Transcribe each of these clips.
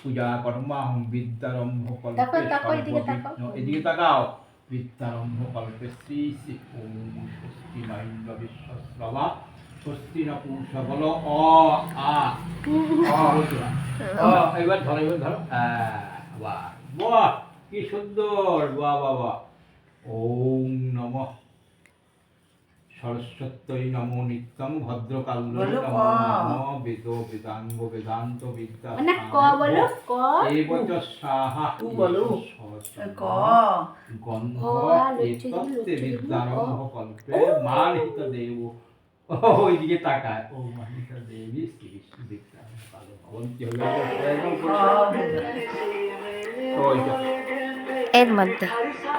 পূজা কর্মাহং বিদ্যারম্ভ কল্পে সর্ববিঘ্ন এদিকে তাকাও বিদ্যারম্ভ কল্পে শ্রী শ্রী ওম স্বস্তি ন ইন্দ্র বিশ্বস্রবা স্বস্তি ন পুরুষ বলো অ আ এবার ধরো বাহ বাহ কি সুন্দর বাহ বাহ বাহ ওম নমঃ সরস্বত্যই নমো নিত্যং ভদ্রকাল্যৈ নমো নমঃ বেদ বেদাঙ্গ বেদান্ত বিদ্যা মানে ক বলো ক এবচ স্বাহা তু বলো ক গন্ধ এতত্তে বিদ্যারম্ভ কল্পে মানিত দেব ওইদিকে তাকায় ও মানিত দেবী শ্রী কৃষ্ণ বিদ্যা ভালো ভবন্তি হলো ওইটা এর মধ্যে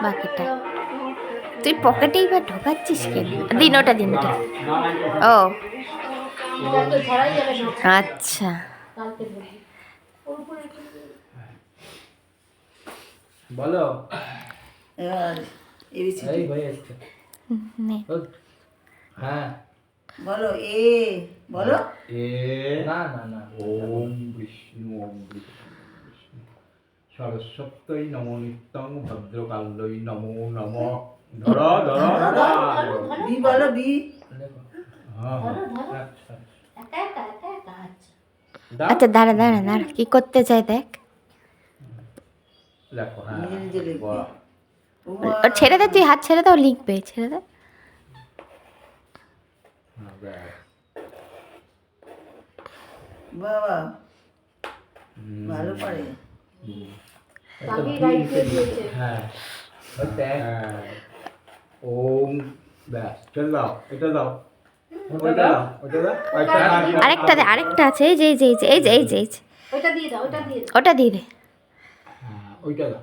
বাকিটা তুই পকেটেই বা ঢোকাচ্ছিস কেন দিন ওটা দিন ওটা ও তো ধরাই যাবে না আচ্ছা কালকে বলি বলো এবার এবিসি এই ভাই আসছে নে হ্যাঁ বলো এ বলো এ না না না ওম বিষ্ণু ওম বিষ্ণু বিষ্ণু সরস্বত্যই নমো নিত্যং ভদ্রকাল্যই নমো নমঃ ধরো ধরো বি বলো বি দেখো হ্যাঁ ধরো ধরো আচ্ছা একা একা একা একা আচ্ছা আচ্ছা দাঁড়া দাঁড়া দাঁড়া কি করতে চাই দেখ দেখো হ্যাঁ নিজে নিজে লিখবে বাহ। ও ছেড়ে দে তুই হাত ছেড়ে দাও লিখবে ছেড়ে দে হ্যাঁ, ব্যাস। বাবা হুম। ভালো পারে হুম। আগে রাইট দিয়ে দিয়েছে হ্যাঁ হ্যাঁ। ওম ব্যাস চল দাও এটা দাও ওটা ওইটা দাও। দাও ওইটা দাও ওইটা আরেকটা দে আরেকটা আছে এই যে এই যে এই যে এই যে এই যে ওইটা দিয়ে দাও ওইটা দিয়ে দাও ওটা দিয়ে দে হ্যাঁ ওইটা দাও